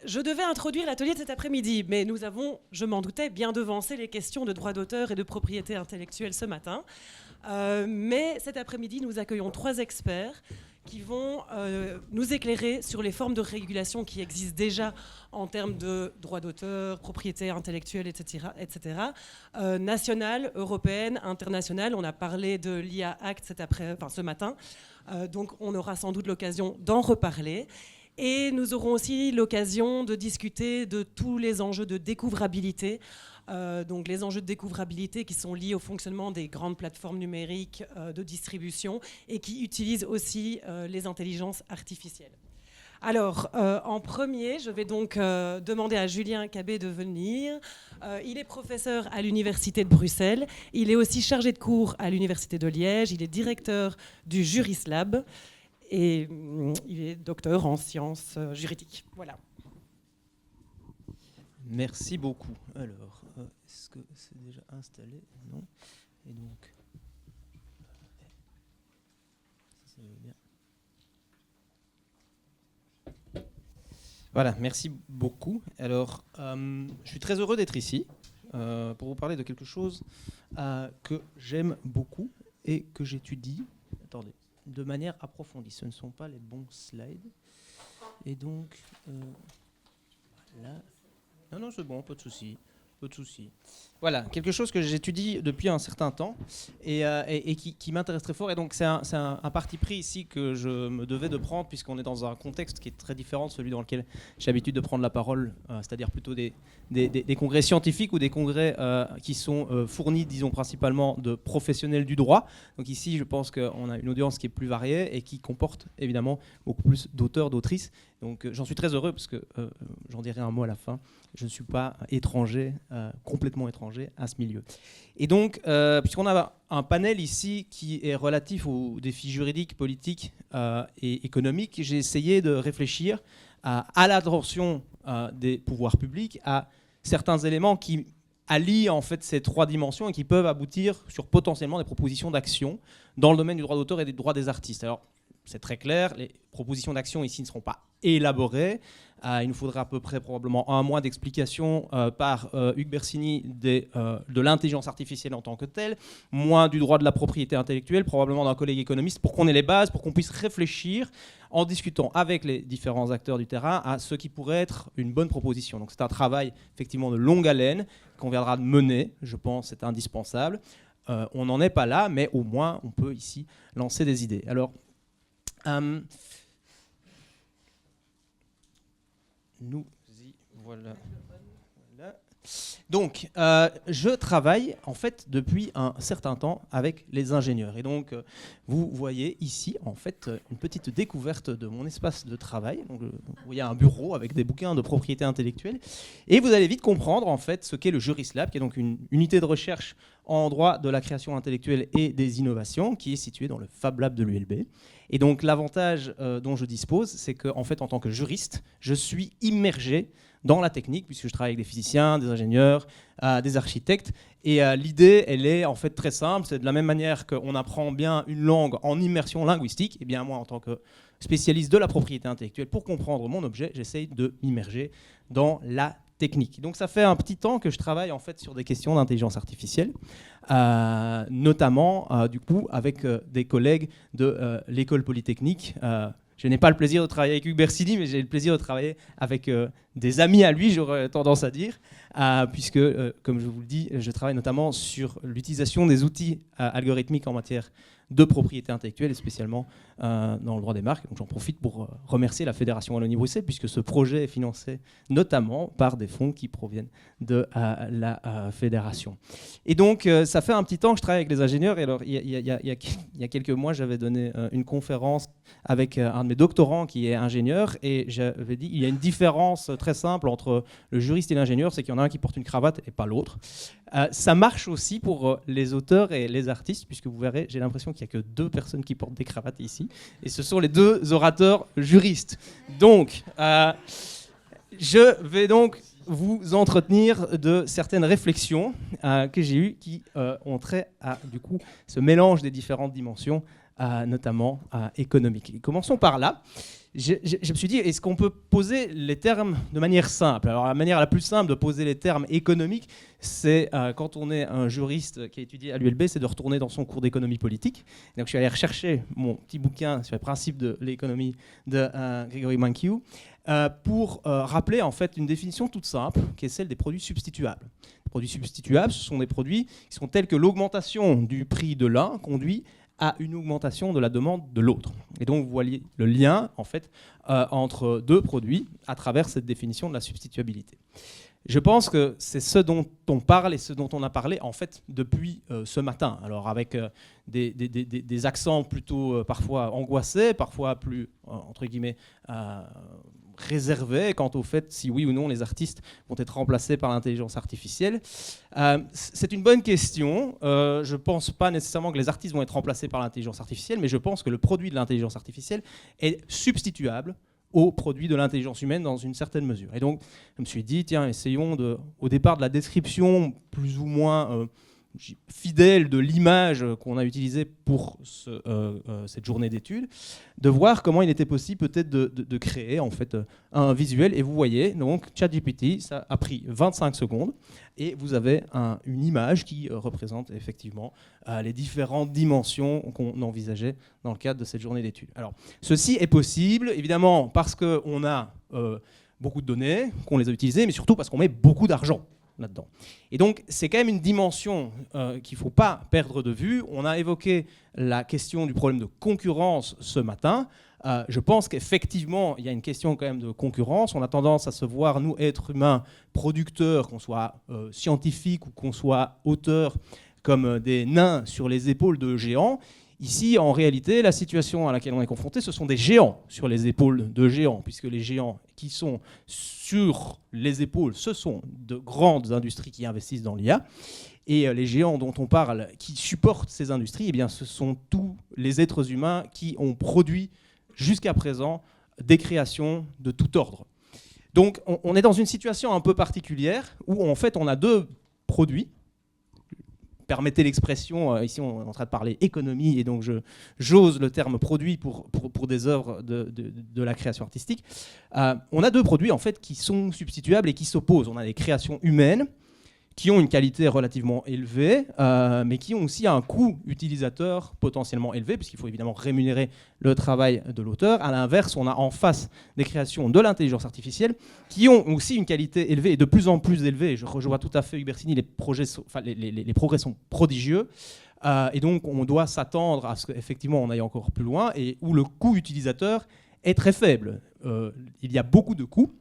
je devais introduire l'atelier de cet après-midi, mais nous avons, je m'en doutais, bien devancé les questions de droit d'auteur et de propriété intellectuelle ce matin. Mais cet après-midi, nous accueillons 3 experts qui vont nous éclairer sur les formes de régulation qui existent déjà en termes de droit d'auteur, propriété intellectuelle, etc., nationale, européenne, internationale. On a parlé de l'IA Act ce matin, donc on aura sans doute l'occasion d'en reparler. Et nous aurons aussi l'occasion de discuter de tous les enjeux de découvrabilité, donc les enjeux de découvrabilité qui sont liés au fonctionnement des grandes plateformes numériques de distribution et qui utilisent aussi les intelligences artificielles. Alors, en premier, je vais donc demander à Julien Cabet de venir. Il est professeur à l'Université de Bruxelles. Il est aussi chargé de cours à l'Université de Liège. Il est directeur du Jurislab. Et il est docteur en sciences juridiques. Voilà. Merci beaucoup. Alors, est-ce que c'est déjà installé? Non. Et donc, ça va bien. Voilà, merci beaucoup. Alors, je suis très heureux d'être ici pour vous parler de quelque chose que j'aime beaucoup et que j'étudie. Attendez. De manière approfondie. Ce ne sont pas les bons slides. Et donc, voilà. Non, c'est bon, pas de souci. Pas de souci. Voilà, quelque chose que j'étudie depuis un certain temps et qui m'intéresse très fort. Et donc, c'est un parti pris ici que je me devais de prendre, puisqu'on est dans un contexte qui est très différent de celui dans lequel j'ai l'habitude de prendre la parole, c'est-à-dire plutôt des congrès scientifiques ou des congrès qui sont fournis, disons, principalement de professionnels du droit. Donc ici, je pense qu'on a une audience qui est plus variée et qui comporte évidemment beaucoup plus d'auteurs, d'autrices. Donc j'en suis très heureux parce que j'en dirai un mot à la fin. Je ne suis pas étranger, complètement étranger à ce milieu. Et donc, puisqu'on a un panel ici qui est relatif aux défis juridiques, politiques et économiques, j'ai essayé de réfléchir à l'attention des pouvoirs publics à certains éléments qui allient en fait ces 3 dimensions et qui peuvent aboutir sur potentiellement des propositions d'action dans le domaine du droit d'auteur et des droits des artistes. Alors, c'est très clair, les propositions d'action ici ne seront pas élaborées. Il nous faudra à peu près probablement un mois d'explication par Hugues Bersini de l'intelligence artificielle en tant que telle, moins du droit de la propriété intellectuelle, probablement d'un collègue économiste, pour qu'on ait les bases, pour qu'on puisse réfléchir en discutant avec les différents acteurs du terrain à ce qui pourrait être une bonne proposition. Donc c'est un travail effectivement de longue haleine qu'on viendra de mener, je pense c'est indispensable. On n'en est pas là, mais au moins on peut ici lancer des idées. Alors, nous y voilà. Donc, je travaille en fait depuis un certain temps avec les ingénieurs. Et donc, vous voyez ici en fait une petite découverte de mon espace de travail. Donc, vous voyez un bureau avec des bouquins de propriété intellectuelle. Et vous allez vite comprendre en fait ce qu'est le Jurislab, qui est donc une unité de recherche en droit de la création intellectuelle et des innovations, qui est située dans le Fab Lab de l'ULB. Et donc, l'avantage dont je dispose, c'est qu'en fait, en tant que juriste, je suis immergé dans la technique, puisque je travaille avec des physiciens, des ingénieurs, des architectes. Et l'idée, elle est en fait très simple. C'est de la même manière qu'on apprend bien une langue en immersion linguistique. Et bien moi, en tant que spécialiste de la propriété intellectuelle, pour comprendre mon objet, j'essaye de m'immerger dans la technique. Donc ça fait un petit temps que je travaille en fait sur des questions d'intelligence artificielle, notamment du coup avec des collègues de l'école polytechnique. Je n'ai pas le plaisir de travailler avec Hugues Bersini, mais j'ai le plaisir de travailler avec des amis à lui, j'aurais tendance à dire, puisque, comme je vous le dis, je travaille notamment sur l'utilisation des outils algorithmiques en matière de propriété intellectuelle, et spécialement dans le droit des marques. Donc j'en profite pour remercier la Fédération Wallonie-Bruxelles, puisque ce projet est financé notamment par des fonds qui proviennent de la Fédération. Et donc, ça fait un petit temps que je travaille avec les ingénieurs. Et alors, il y a quelques mois, j'avais donné une conférence avec un de mes doctorants qui est ingénieur, et j'avais dit il y a une différence très simple entre le juriste et l'ingénieur, c'est qu'il y en a un qui porte une cravate et pas l'autre. Ça marche aussi pour les auteurs et les artistes, puisque vous verrez, j'ai l'impression qu'il n'y a que 2 personnes qui portent des cravates ici, et ce sont les 2 orateurs juristes. Donc, je vais donc vous entretenir de certaines réflexions que j'ai eues qui ont trait à du coup, ce mélange des différentes dimensions notamment économiques. Et commençons par là. Je me suis dit, est-ce qu'on peut poser les termes de manière simple? Alors la manière la plus simple de poser les termes économiques, c'est quand on est un juriste qui a étudié à l'ULB, c'est de retourner dans son cours d'économie politique. Donc je suis allé rechercher mon petit bouquin sur les principes de l'économie de Gregory Mankiw pour rappeler en fait une définition toute simple, qui est celle des produits substituables. Les produits substituables, ce sont des produits qui sont tels que l'augmentation du prix de l'un conduit à une augmentation de la demande de l'autre. Et donc vous voyez le lien en fait entre deux produits à travers cette définition de la substituabilité. Je pense que c'est ce dont on parle et ce dont on a parlé en fait depuis ce matin. Alors avec des accents plutôt parfois angoissés, parfois plus entre guillemets réservés quant au fait si oui ou non les artistes vont être remplacés par l'intelligence artificielle. C'est une bonne question. Je ne pense pas nécessairement que les artistes vont être remplacés par l'intelligence artificielle, mais je pense que le produit de l'intelligence artificielle est substituable au produit de l'intelligence humaine dans une certaine mesure. Et donc, je me suis dit, tiens, essayons au départ de la description plus ou moins fidèle de l'image qu'on a utilisée pour cette journée d'études, de voir comment il était possible peut-être de créer en fait un visuel. Et vous voyez, donc ChatGPT, ça a pris 25 secondes et vous avez une image qui représente effectivement les différentes dimensions qu'on envisageait dans le cadre de cette journée d'études. Alors, ceci est possible, évidemment, parce qu'on a beaucoup de données, qu'on les a utilisées, mais surtout parce qu'on met beaucoup d'argent là-dedans. Et donc, c'est quand même une dimension qu'il ne faut pas perdre de vue. On a évoqué la question du problème de concurrence ce matin. Je pense qu'effectivement, il y a une question quand même de concurrence. On a tendance à se voir, nous, êtres humains, producteurs, qu'on soit scientifiques ou qu'on soit auteurs, comme des nains sur les épaules de géants. Ici, en réalité, la situation à laquelle on est confronté, ce sont des géants sur les épaules de géants, puisque les géants qui sont sur les épaules, ce sont de grandes industries qui investissent dans l'IA. Et les géants dont on parle, qui supportent ces industries, eh bien, ce sont tous les êtres humains qui ont produit jusqu'à présent des créations de tout ordre. Donc, on est dans une situation un peu particulière où, en fait, on a deux produits. Permettez l'expression, ici on est en train de parler économie, et donc j'ose le terme produit pour des œuvres de la création artistique. On a deux produits en fait qui sont substituables et qui s'opposent. On a des créations humaines qui ont une qualité relativement élevée, mais qui ont aussi un coût utilisateur potentiellement élevé, puisqu'il faut évidemment rémunérer le travail de l'auteur. À l'inverse, on a en face des créations de l'intelligence artificielle qui ont aussi une qualité élevée et de plus en plus élevée. Je vois tout à fait Hugues Bersini, les progrès sont prodigieux. Et donc, on doit s'attendre à ce qu'effectivement, on aille encore plus loin, et où le coût utilisateur est très faible. Il y a beaucoup de coûts.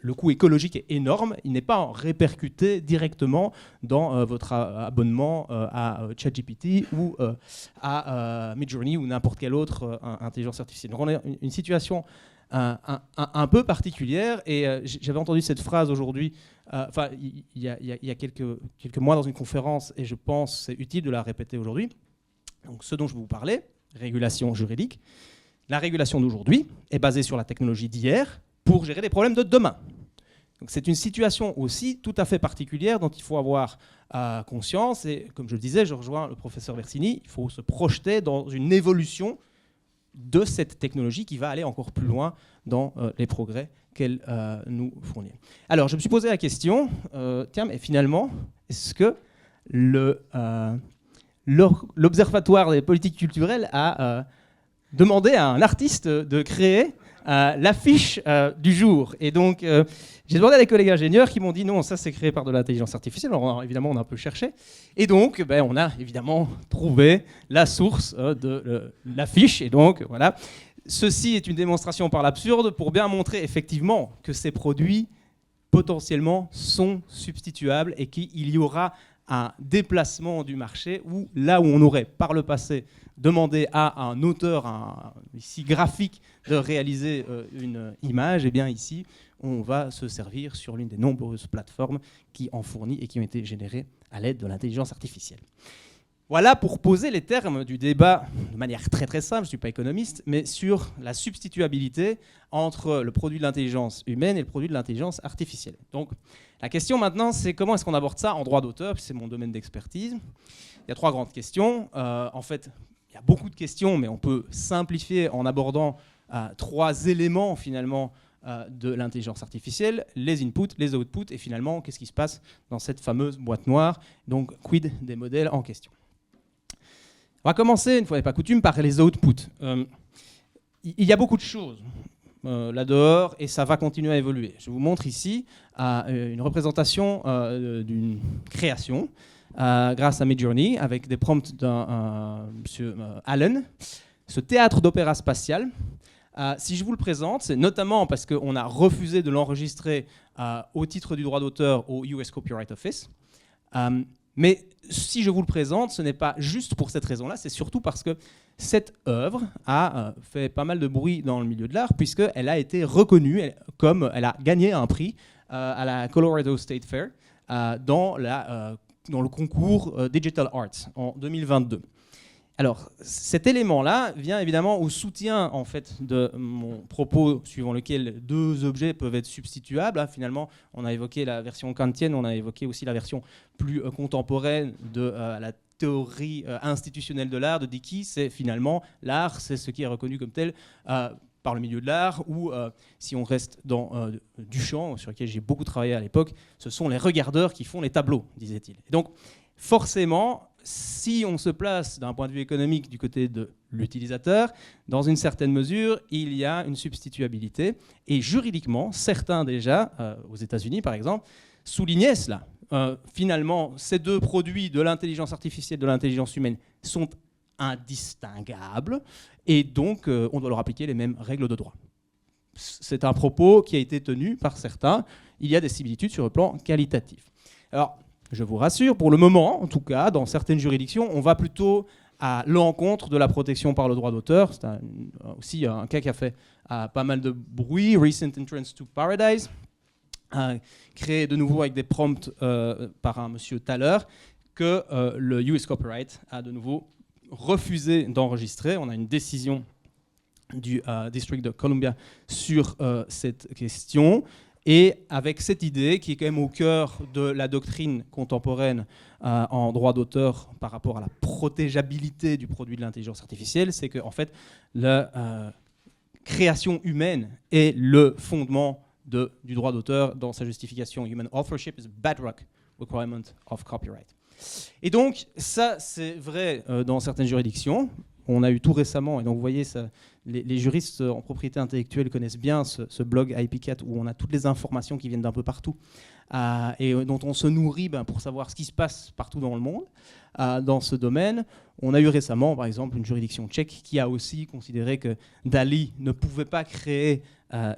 Le coût écologique est énorme, il n'est pas répercuté directement dans votre abonnement à ChatGPT ou à Midjourney ou n'importe quelle autre intelligence artificielle. Donc on a une situation un peu particulière, et j'avais entendu cette phrase aujourd'hui, il y a quelques mois dans une conférence, et je pense que c'est utile de la répéter aujourd'hui. Donc ce dont je vais vous parler, régulation juridique. La régulation d'aujourd'hui est basée sur la technologie d'hier, pour gérer les problèmes de demain. Donc c'est une situation aussi tout à fait particulière dont il faut avoir conscience, et comme je le disais, je rejoins le professeur Bersini, il faut se projeter dans une évolution de cette technologie qui va aller encore plus loin dans les progrès qu'elle nous fournit. Alors je me suis posé la question, tiens, mais finalement, est-ce que l'Observatoire des politiques culturelles a demandé à un artiste de créer l'affiche du jour? Et donc, j'ai demandé à des collègues ingénieurs qui m'ont dit non, ça c'est créé par de l'intelligence artificielle. Alors évidemment, on a un peu cherché. Et donc, on a évidemment trouvé la source de l'affiche. Et donc, voilà. Ceci est une démonstration par l'absurde pour bien montrer effectivement que ces produits potentiellement sont substituables et qu'il y aura un déplacement du marché où, là où on aurait par le passé demandé à un auteur ici graphique de réaliser une image, et bien ici on va se servir sur l'une des nombreuses plateformes qui en fournit et qui ont été générées à l'aide de l'intelligence artificielle. Voilà pour poser les termes du débat de manière très très simple, je ne suis pas économiste, mais sur la substituabilité entre le produit de l'intelligence humaine et le produit de l'intelligence artificielle. Donc la question maintenant, c'est comment est-ce qu'on aborde ça en droit d'auteur, c'est mon domaine d'expertise. Il y a trois grandes questions. En fait, il y y a beaucoup de questions, mais on peut simplifier en abordant 3 éléments finalement de l'intelligence artificielle, les inputs, les outputs, et finalement, qu'est-ce qui se passe dans cette fameuse boîte noire, donc quid des modèles en question. On va commencer, une fois n'est pas coutume, par les outputs. Il y a beaucoup de choses là dehors, et ça va continuer à évoluer. Je vous montre ici une représentation d'une création grâce à Midjourney, avec des prompts d'un monsieur Allen, ce théâtre d'opéra spatial. Si je vous le présente, c'est notamment parce qu'on a refusé de l'enregistrer au titre du droit d'auteur au US Copyright Office. Mais si je vous le présente, ce n'est pas juste pour cette raison-là, c'est surtout parce que cette œuvre a fait pas mal de bruit dans le milieu de l'art, puisqu'elle a été reconnue comme elle a gagné un prix à la Colorado State Fair dans le concours Digital Arts en 2022. Alors, cet élément-là vient évidemment au soutien en fait, de mon propos suivant lequel 2 objets peuvent être substituables. Finalement, on a évoqué la version kantienne, on a évoqué aussi la version plus contemporaine de la théorie institutionnelle de l'art de Dickey. C'est finalement l'art, c'est ce qui est reconnu comme tel par le milieu de l'art, ou si on reste dans Duchamp, sur lequel j'ai beaucoup travaillé à l'époque, ce sont les regardeurs qui font les tableaux, disait-il. Et donc, forcément, si on se place d'un point de vue économique du côté de l'utilisateur, dans une certaine mesure, il y a une substituabilité. Et juridiquement, certains déjà, aux États-Unis par exemple, soulignaient cela. Finalement, ces 2 produits de l'intelligence artificielle et de l'intelligence humaine sont indistinguables, et donc on doit leur appliquer les mêmes règles de droit. C'est un propos qui a été tenu par certains. Il y a des similitudes sur le plan qualitatif. Alors, je vous rassure, pour le moment, en tout cas, dans certaines juridictions, on va plutôt à l'encontre de la protection par le droit d'auteur. C'est aussi un cas qui a fait pas mal de bruit, Recent Entrance to Paradise, créé de nouveau avec des prompts par un monsieur Thaler, que le US Copyright a de nouveau refusé d'enregistrer. On a une décision du District de Columbia sur cette question. Et avec cette idée qui est quand même au cœur de la doctrine contemporaine en droit d'auteur par rapport à la protégeabilité du produit de l'intelligence artificielle, c'est qu'en fait, la création humaine est le fondement du droit d'auteur dans sa justification. Human authorship is a bedrock requirement of copyright. Et donc, ça, c'est vrai dans certaines juridictions. On a eu tout récemment, et donc vous voyez, ça, les juristes en propriété intellectuelle connaissent bien ce blog IPCat où on a toutes les informations qui viennent d'un peu partout et dont on se nourrit pour savoir ce qui se passe partout dans le monde dans ce domaine. On a eu récemment, par exemple, une juridiction tchèque qui a aussi considéré que Dali ne pouvait pas créer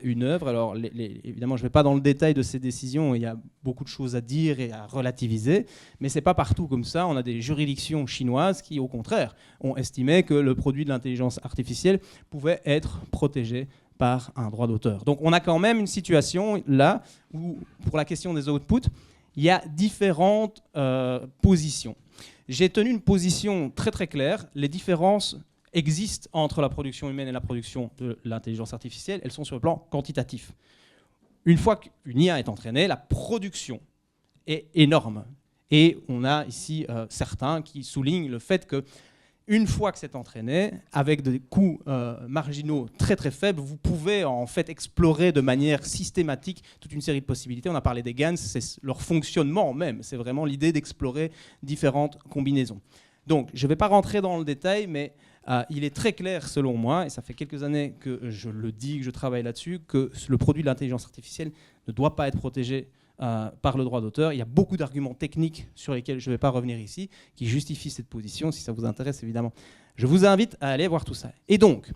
une œuvre. Alors, évidemment, je ne vais pas dans le détail de ces décisions, il y a beaucoup de choses à dire et à relativiser, mais ce n'est pas partout comme ça. On a des juridictions chinoises qui, au contraire, ont estimé que le produit de l'intelligence artificielle pouvait être protégé par un droit d'auteur. Donc, on a quand même une situation là où, pour la question des outputs, il y a différentes positions. J'ai tenu une position très très claire. Les différences existent entre la production humaine et la production de l'intelligence artificielle. Elles sont sur le plan quantitatif. Une fois qu'une IA est entraînée, la production est énorme. Et on a ici certains qui soulignent le fait que une fois que c'est entraîné, avec des coûts marginaux très très faibles, vous pouvez en fait explorer de manière systématique toute une série de possibilités. On a parlé des GANs, c'est leur fonctionnement même. C'est vraiment l'idée d'explorer différentes combinaisons. Donc, je ne vais pas rentrer dans le détail, mais il est très clair selon moi, et ça fait quelques années que je le dis, que je travaille là-dessus, que le produit de l'intelligence artificielle ne doit pas être protégé par le droit d'auteur. Il y a beaucoup d'arguments techniques sur lesquels je ne vais pas revenir ici, qui justifient cette position, si ça vous intéresse évidemment. Je vous invite à aller voir tout ça. Et donc,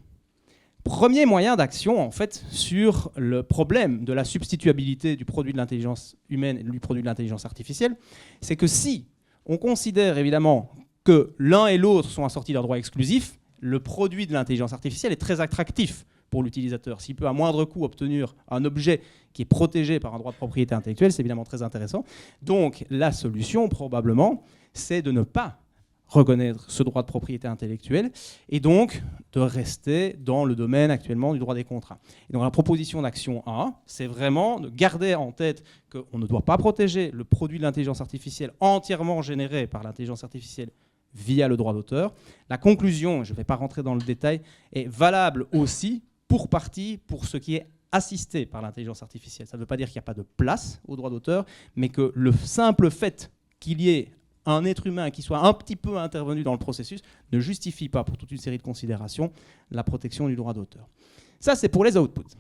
premier moyen d'action en fait sur le problème de la substituabilité du produit de l'intelligence humaine et du produit de l'intelligence artificielle, c'est que si on considère évidemment que l'un et l'autre sont assortis d'un droit exclusif, le produit de l'intelligence artificielle est très attractif pour l'utilisateur. S'il peut à moindre coût obtenir un objet qui est protégé par un droit de propriété intellectuelle, c'est évidemment très intéressant. Donc la solution, probablement, c'est de ne pas reconnaître ce droit de propriété intellectuelle et donc de rester dans le domaine actuellement du droit des contrats. Et donc la proposition d'action 1, c'est vraiment de garder en tête qu'on ne doit pas protéger le produit de l'intelligence artificielle entièrement généré par l'intelligence artificielle via le droit d'auteur. La conclusion, je ne vais pas rentrer dans le détail, est valable aussi pour partie pour ce qui est assisté par l'intelligence artificielle. Ça ne veut pas dire qu'il n'y a pas de place au droit d'auteur, mais que le simple fait qu'il y ait un être humain qui soit un petit peu intervenu dans le processus ne justifie pas, pour toute une série de considérations, la protection du droit d'auteur. Ça, c'est pour les outputs.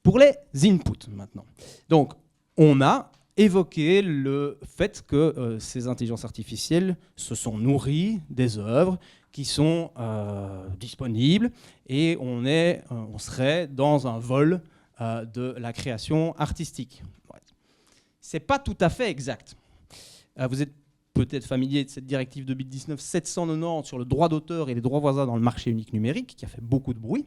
Pour les inputs, maintenant. Donc, on a évoqué le fait que ces intelligences artificielles se sont nourries des œuvres qui sont disponibles et on serait dans un vol de la création artistique. Ouais. Ce n'est pas tout à fait exact. Vous êtes peut-être familier de cette directive 2019-790 sur le droit d'auteur et les droits voisins dans le marché unique numérique, qui a fait beaucoup de bruit,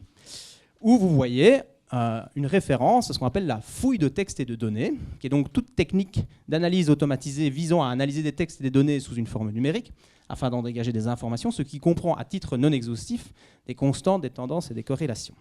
où vous voyez une référence à ce qu'on appelle la fouille de textes et de données, qui est donc toute technique d'analyse automatisée visant à analyser des textes et des données sous une forme numérique, afin d'en dégager des informations, ce qui comprend à titre non exhaustif des constantes, des tendances et des corrélations.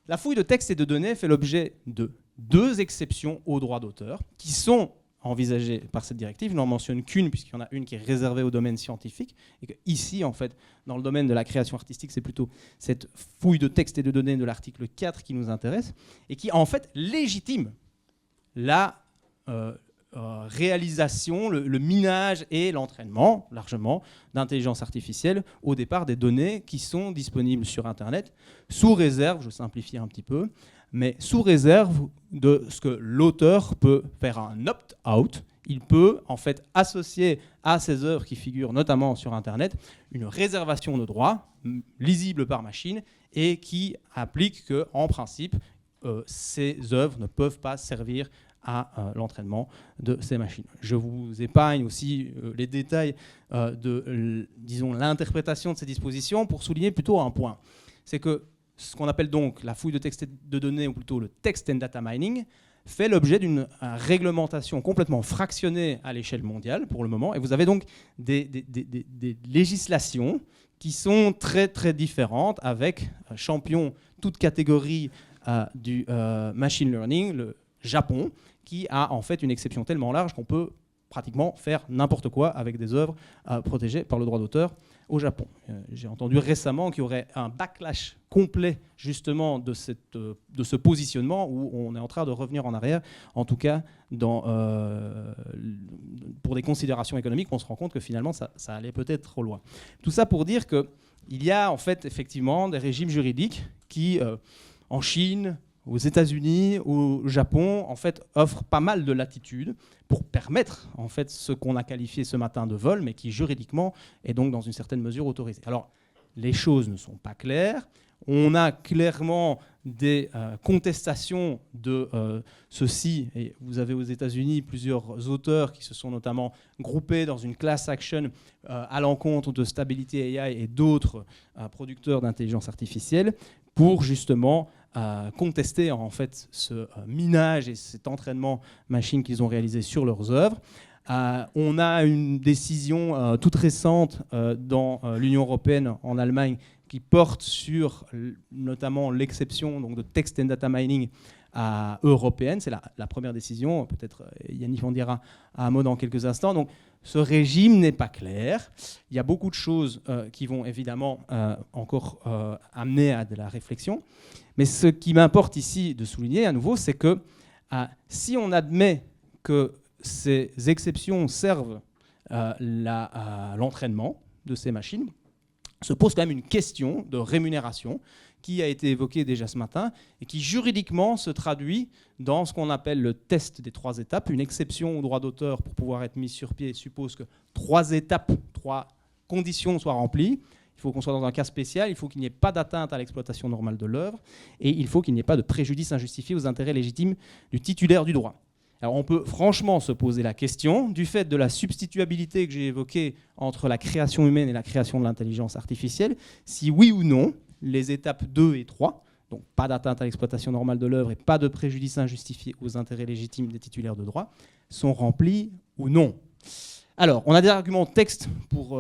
La fouille de textes et de données fait l'objet de 2 exceptions au droit d'auteur, qui sont envisagées par cette directive. Je n'en mentionne qu'une, puisqu'il y en a une qui est réservée au domaine scientifique, et que ici, en fait, dans le domaine de la création artistique, c'est plutôt cette fouille de textes et de données de l'article 4 qui nous intéresse, et qui, en fait, légitime la réalisation, le minage et l'entraînement, largement, d'intelligence artificielle au départ des données qui sont disponibles sur Internet, sous réserve, je simplifie un petit peu, mais sous réserve de ce que l'auteur peut faire un opt-out. Il peut en fait associer à ces œuvres qui figurent notamment sur Internet une réservation de droits lisible par machine et qui implique qu'en principe, ces œuvres ne peuvent pas servir à l'entraînement de ces machines. Je vous épargne aussi les détails de disons, l'interprétation de ces dispositions pour souligner plutôt un point. C'est que ce qu'on appelle donc la fouille de texte et de données, ou plutôt le text and data mining, fait l'objet d'une réglementation complètement fractionnée à l'échelle mondiale pour le moment. Et vous avez donc des législations qui sont très très différentes, avec champion toute catégorie du machine learning, le Japon, qui a en fait une exception tellement large qu'on peut pratiquement faire n'importe quoi avec des œuvres protégées par le droit d'auteur au Japon. J'ai entendu récemment qu'il y aurait un backlash complet justement de ce positionnement où on est en train de revenir en arrière, en tout cas pour des considérations économiques, on se rend compte que finalement ça allait peut-être trop loin. Tout ça pour dire qu'il y a en fait effectivement des régimes juridiques qui, en Chine, aux États-Unis, au Japon, en fait, offrent pas mal de latitude pour permettre en fait ce qu'on a qualifié ce matin de vol, mais qui juridiquement est donc dans une certaine mesure autorisé. Alors, les choses ne sont pas claires. On a clairement des contestations de ceci. Et vous avez aux États-Unis plusieurs auteurs qui se sont notamment groupés dans une class action à l'encontre de Stability AI et d'autres producteurs d'intelligence artificielle pour justement contester en fait ce minage et cet entraînement machine qu'ils ont réalisé sur leurs œuvres. On a une décision toute récente dans l'Union européenne, en Allemagne, qui porte sur notamment l'exception donc, de text and data mining européenne. C'est la première décision. Peut-être Yannick en dira un mot dans quelques instants. Donc, ce régime n'est pas clair. Il y a beaucoup de choses qui vont évidemment encore amener à de la réflexion. Mais ce qui m'importe ici de souligner à nouveau, c'est que si on admet que ces exceptions servent l'entraînement de ces machines, se pose quand même une question de rémunération qui a été évoquée déjà ce matin et qui juridiquement se traduit dans ce qu'on appelle le test des 3 étapes. Une exception au droit d'auteur pour pouvoir être mise sur pied suppose que 3 étapes, 3 conditions soient remplies. Il faut qu'on soit dans un cas spécial, il faut qu'il n'y ait pas d'atteinte à l'exploitation normale de l'œuvre et il faut qu'il n'y ait pas de préjudice injustifié aux intérêts légitimes du titulaire du droit. Alors on peut franchement se poser la question du fait de la substituabilité que j'ai évoquée entre la création humaine et la création de l'intelligence artificielle, si oui ou non les étapes 2 et 3, donc pas d'atteinte à l'exploitation normale de l'œuvre et pas de préjudice injustifié aux intérêts légitimes des titulaires de droit, sont remplies ou non. Alors, on a des arguments texte pour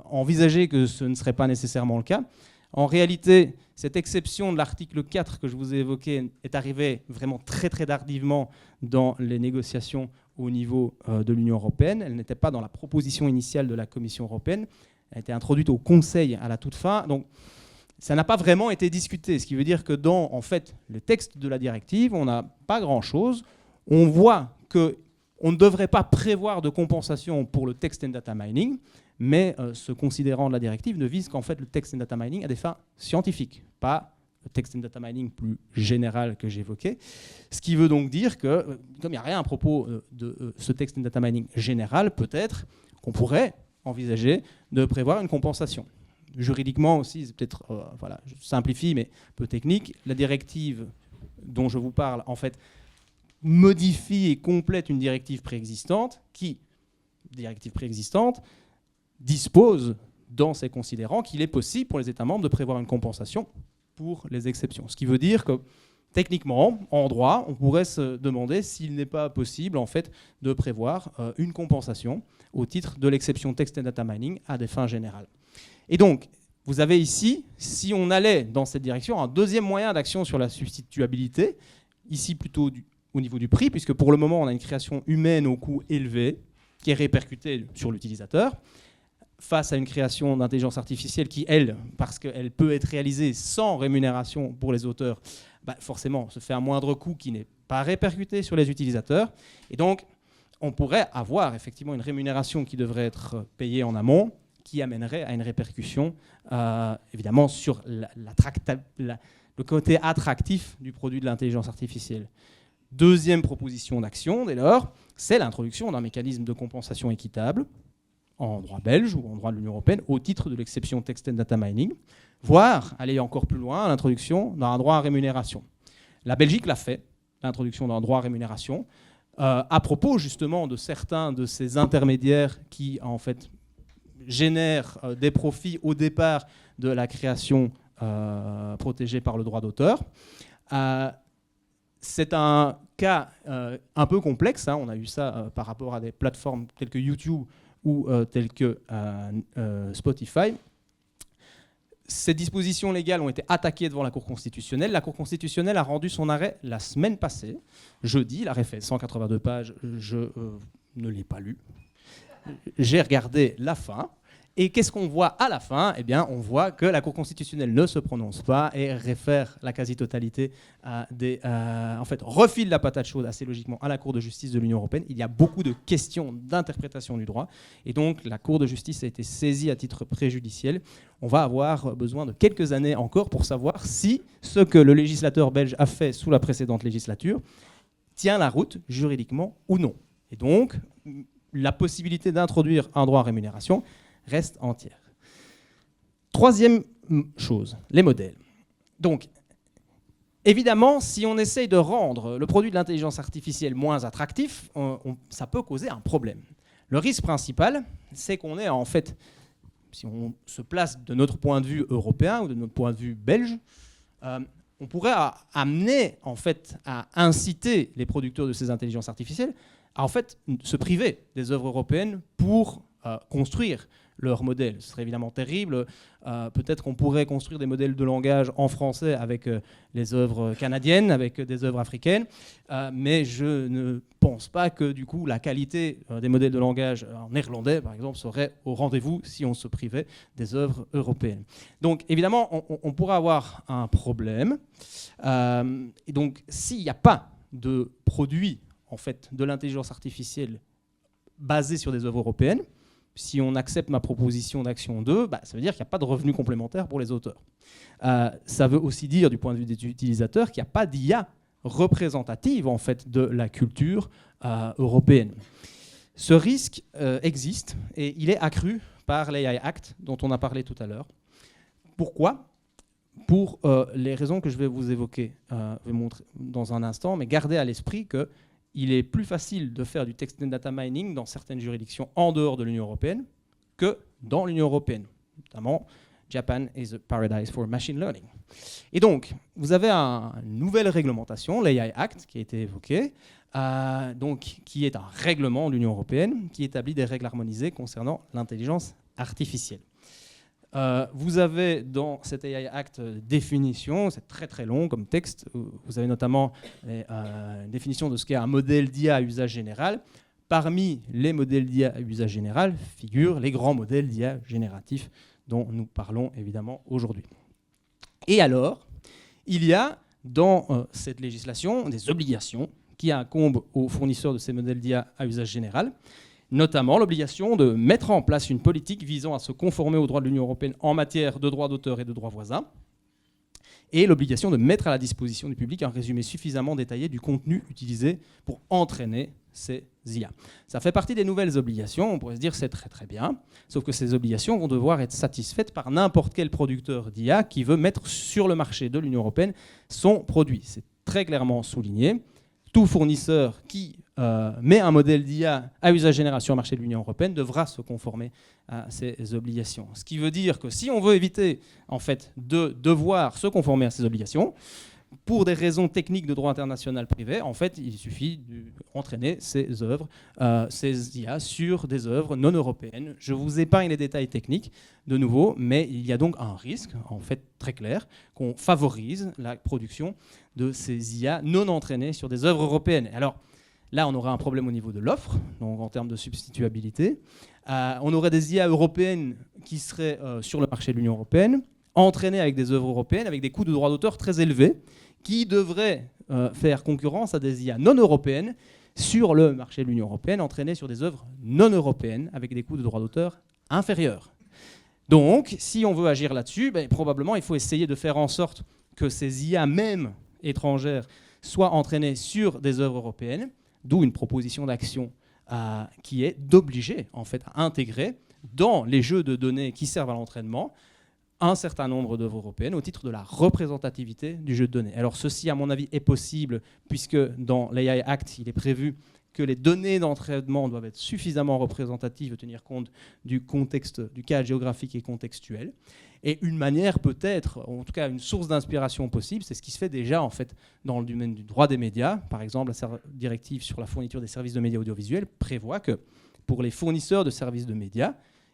envisager que ce ne serait pas nécessairement le cas. En réalité, cette exception de l'article 4 que je vous ai évoqué est arrivée vraiment très très tardivement dans les négociations au niveau de l'Union européenne. Elle n'était pas dans la proposition initiale de la Commission européenne. Elle a été introduite au Conseil à la toute fin. Donc, ça n'a pas vraiment été discuté, ce qui veut dire que dans en fait, le texte de la directive, on n'a pas grand-chose. On voit qu'on ne devrait pas prévoir de compensation pour le text and data mining, mais ce considérant de la directive ne vise qu'en fait le text and data mining à des fins scientifiques, pas le text and data mining plus général que j'évoquais. Ce qui veut donc dire que, comme il n'y a rien à propos de ce text and data mining général, peut-être qu'on pourrait envisager de prévoir une compensation. Juridiquement aussi, c'est peut-être, voilà, je simplifie, mais peu technique, la directive dont je vous parle, en fait, modifie et complète une directive préexistante qui, directive préexistante, dispose dans ses considérants qu'il est possible pour les États membres de prévoir une compensation pour les exceptions. Ce qui veut dire que, techniquement, en droit, on pourrait se demander s'il n'est pas possible, en fait, de prévoir une compensation au titre de l'exception text and data mining à des fins générales. Et donc, vous avez ici, si on allait dans cette direction, un deuxième moyen d'action sur la substituabilité, ici plutôt au niveau du prix, puisque pour le moment, on a une création humaine au coût élevé, qui est répercutée sur l'utilisateur, face à une création d'intelligence artificielle qui, elle, parce qu'elle peut être réalisée sans rémunération pour les auteurs, forcément, se fait un moindre coût qui n'est pas répercuté sur les utilisateurs. Et donc, on pourrait avoir effectivement une rémunération qui devrait être payée en amont, qui amènerait à une répercussion, évidemment, sur le côté attractif du produit de l'intelligence artificielle. Deuxième proposition d'action, dès lors, c'est l'introduction d'un mécanisme de compensation équitable en droit belge ou en droit de l'Union européenne au titre de l'exception text and data mining, voire aller encore plus loin, l'introduction d'un droit à rémunération. La Belgique l'a fait, l'introduction d'un droit à rémunération, à propos justement de certains de ces intermédiaires qui, en fait, génèrent des profits au départ de la création protégée par le droit d'auteur. C'est un cas un peu complexe, hein. On a eu ça par rapport à des plateformes telles que YouTube ou telles que Spotify. Ces dispositions légales ont été attaquées devant la Cour constitutionnelle. La Cour constitutionnelle a rendu son arrêt la semaine passée, jeudi. L'arrêt fait 182 pages, je ne l'ai pas lu. J'ai regardé la fin. Et qu'est-ce qu'on voit à la fin ? Eh bien, on voit que la Cour constitutionnelle ne se prononce pas et réfère la quasi-totalité en fait, refile la patate chaude assez logiquement à la Cour de justice de l'Union européenne. Il y a beaucoup de questions d'interprétation du droit. Et donc, la Cour de justice a été saisie à titre préjudiciel. On va avoir besoin de quelques années encore pour savoir si ce que le législateur belge a fait sous la précédente législature tient la route juridiquement ou non. Et donc, la possibilité d'introduire un droit à rémunération reste entière. Troisième chose, les modèles. Donc, évidemment, si on essaye de rendre le produit de l'intelligence artificielle moins attractif, ça peut causer un problème. Le risque principal, c'est qu'on est en fait, si on se place de notre point de vue européen ou de notre point de vue belge, on pourrait amener en fait à inciter les producteurs de ces intelligences artificielles à en fait se priver des œuvres européennes pour construire leur modèle. Ce serait évidemment terrible. Peut-être qu'on pourrait construire des modèles de langage en français avec les œuvres canadiennes, avec des œuvres africaines, mais je ne pense pas que du coup la qualité des modèles de langage en néerlandais, par exemple, serait au rendez-vous si on se privait des œuvres européennes. Donc évidemment, on pourrait avoir un problème. Et donc s'il n'y a pas de produit en fait, de l'intelligence artificielle basée sur des œuvres européennes, si on accepte ma proposition d'action 2, ça veut dire qu'il n'y a pas de revenus complémentaires pour les auteurs. Ça veut aussi dire, du point de vue des utilisateurs, qu'il n'y a pas d'IA représentative en fait, de la culture européenne. Ce risque existe et il est accru par l'AI Act dont on a parlé tout à l'heure. Pourquoi ? Pour les raisons que je vais vous évoquer, je vais montrer dans un instant, mais gardez à l'esprit que il est plus facile de faire du text and data mining dans certaines juridictions en dehors de l'Union européenne que dans l'Union européenne. Notamment, Japan is a paradise for machine learning. Et donc, vous avez une nouvelle réglementation, l'AI Act, qui a été évoquée, qui est un règlement de l'Union européenne qui établit des règles harmonisées concernant l'intelligence artificielle. Vous avez dans cet AI Act définition, c'est très très long comme texte, vous avez notamment une définition de ce qu'est un modèle d'IA à usage général. parmi les modèles d'IA à usage général figurent les grands modèles d'IA génératifs dont nous parlons évidemment aujourd'hui. Et alors, il y a dans cette législation des obligations qui incombent aux fournisseurs de ces modèles d'IA à usage général, notamment l'obligation de mettre en place une politique visant à se conformer aux droits de l'Union européenne en matière de droits d'auteur et de droits voisins, et l'obligation de mettre à la disposition du public un résumé suffisamment détaillé du contenu utilisé pour entraîner ces IA. Ça fait partie des nouvelles obligations, on pourrait se dire c'est très très bien, sauf que ces obligations vont devoir être satisfaites par n'importe quel producteur d'IA qui veut mettre sur le marché de l'Union européenne son produit. C'est très clairement souligné. Tout fournisseur qui met un modèle d'IA à usage général sur le marché de l'Union européenne devra se conformer à ces obligations. Ce qui veut dire que si on veut éviter en fait, de devoir se conformer à ces obligations, pour des raisons techniques de droit international privé, en fait, il suffit d'entraîner ces œuvres, ces IA sur des œuvres non européennes. Je vous épargne les détails techniques, de nouveau, mais il y a donc un risque, en fait, très clair, qu'on favorise la production de ces IA non entraînées sur des œuvres européennes. Alors, là, on aurait un problème au niveau de l'offre, donc en termes de substituabilité. On aurait des IA européennes qui seraient sur le marché de l'Union européenne, entraînées avec des œuvres européennes, avec des coûts de droit d'auteur très élevés, qui devraient faire concurrence à des IA non européennes sur le marché de l'Union européenne, entraînées sur des œuvres non européennes, avec des coûts de droit d'auteur inférieurs. Donc, si on veut agir là-dessus, probablement il faut essayer de faire en sorte que ces IA, même étrangères, soient entraînées sur des œuvres européennes, d'où une proposition d'action qui est d'obliger en fait, à intégrer dans les jeux de données qui servent à l'entraînement un certain nombre d'œuvres européennes au titre de la représentativité du jeu de données. Alors ceci, à mon avis, est possible puisque dans l'AI Act, il est prévu que les données d'entraînement doivent être suffisamment représentatives et tenir compte du contexte, du cadre géographique et contextuel. Et une manière peut-être, en tout cas une source d'inspiration possible, c'est ce qui se fait déjà en fait dans le domaine du droit des médias. Par exemple, la directive sur la fourniture des services de médias audiovisuels prévoit que pour les fournisseurs de services de médias,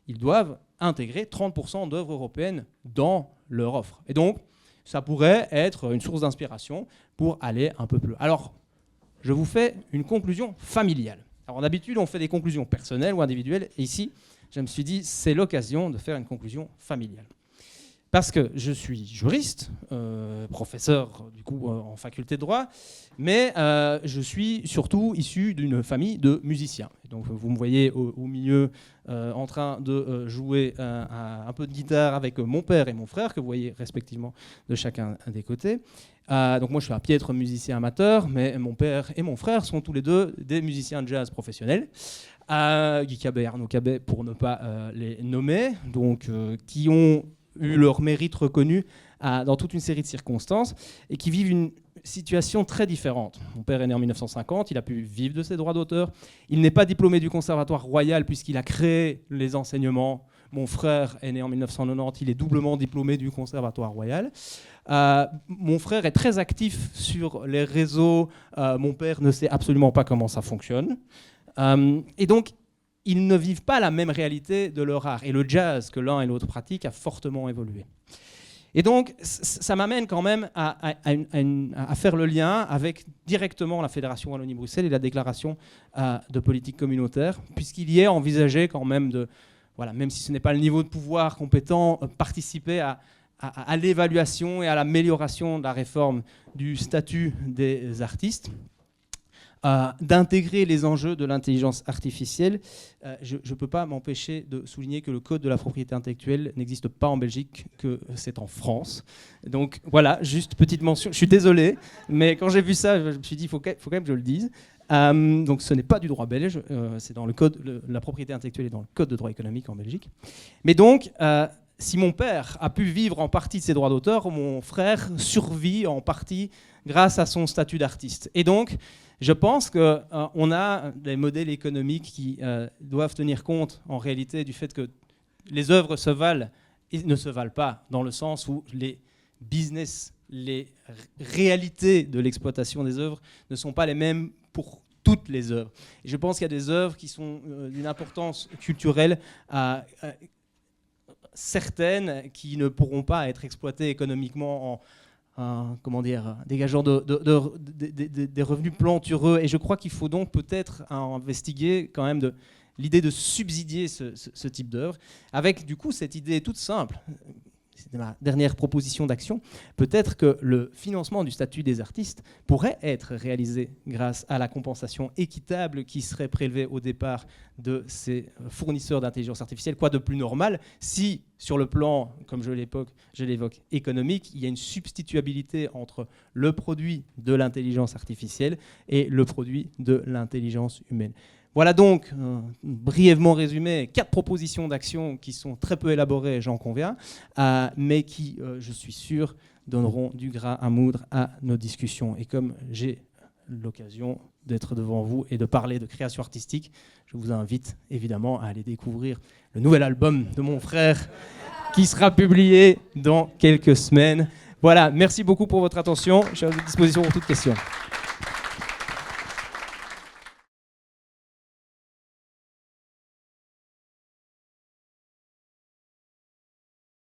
ils doivent intégrer 30% d'œuvres européennes dans leur offre. Et donc, ça pourrait être une source d'inspiration pour aller un peu plus loin. Alors, je vous fais une conclusion familiale. Alors, d'habitude, on fait des conclusions personnelles ou individuelles. Et ici, je me suis dit, c'est l'occasion de faire une conclusion familiale. Parce que je suis juriste, professeur du coup en faculté de droit, mais je suis surtout issu d'une famille de musiciens. Et donc vous me voyez au milieu en train de jouer un peu de guitare avec mon père et mon frère, que vous voyez respectivement de chacun des côtés. Donc moi je suis un piètre musicien amateur, mais mon père et mon frère sont tous les deux des musiciens de jazz professionnels. Guy Cabet et Arnaud Cabet pour ne pas les nommer, donc qui ont eu leur mérite reconnu dans toute une série de circonstances et qui vivent une situation très différente. Mon père est né en 1950, il a pu vivre de ses droits d'auteur. Il n'est pas diplômé du Conservatoire royal puisqu'il a créé les enseignements. Mon frère est né en 1990, il est doublement diplômé du Conservatoire royal. Mon frère est très actif sur les réseaux. Mon père ne sait absolument pas comment ça fonctionne. Et donc, ils ne vivent pas la même réalité de leur art. Et le jazz que l'un et l'autre pratiquent a fortement évolué. Et donc, ça m'amène quand même à faire le lien avec directement la Fédération Wallonie-Bruxelles et la déclaration de politique communautaire, puisqu'il y est envisagé quand même de, voilà, même si ce n'est pas le niveau de pouvoir compétent, participer à l'évaluation et à l'amélioration de la réforme du statut des artistes. D'intégrer les enjeux de l'intelligence artificielle. Je ne peux pas m'empêcher de souligner que le code de la propriété intellectuelle n'existe pas en Belgique, que c'est en France. Donc voilà, juste petite mention. Je suis désolé, mais quand j'ai vu ça, je me suis dit, il faut quand même que je le dise. Donc ce n'est pas du droit belge, c'est dans le code, la propriété intellectuelle est dans le code de droit économique en Belgique. Mais donc, si mon père a pu vivre en partie de ses droits d'auteur, mon frère survit en partie grâce à son statut d'artiste. Et donc, je pense qu'on a des modèles économiques qui doivent tenir compte en réalité du fait que les œuvres se valent et ne se valent pas, dans le sens où les business, les réalités de l'exploitation des œuvres ne sont pas les mêmes pour toutes les œuvres. Et je pense qu'il y a des œuvres qui sont d'une importance culturelle certaines qui ne pourront pas être exploitées économiquement dégageant des revenus plantureux. Et je crois qu'il faut donc peut-être investiguer quand même l'idée de subsidier ce type d'œuvre, avec du coup cette idée toute simple. C'était ma dernière proposition d'action. Peut-être que le financement du statut des artistes pourrait être réalisé grâce à la compensation équitable qui serait prélevée au départ de ces fournisseurs d'intelligence artificielle. Quoi de plus normal si, sur le plan, comme je l'évoque, économique, il y a une substituabilité entre le produit de l'intelligence artificielle et le produit de l'intelligence humaine. Voilà donc, brièvement résumé, 4 propositions d'action qui sont très peu élaborées, j'en conviens, mais qui, je suis sûr, donneront du gras à moudre à nos discussions. Et comme j'ai l'occasion d'être devant vous et de parler de création artistique, je vous invite évidemment à aller découvrir le nouvel album de mon frère qui sera publié dans quelques semaines. Voilà, merci beaucoup pour votre attention. Je suis à votre disposition pour toute question.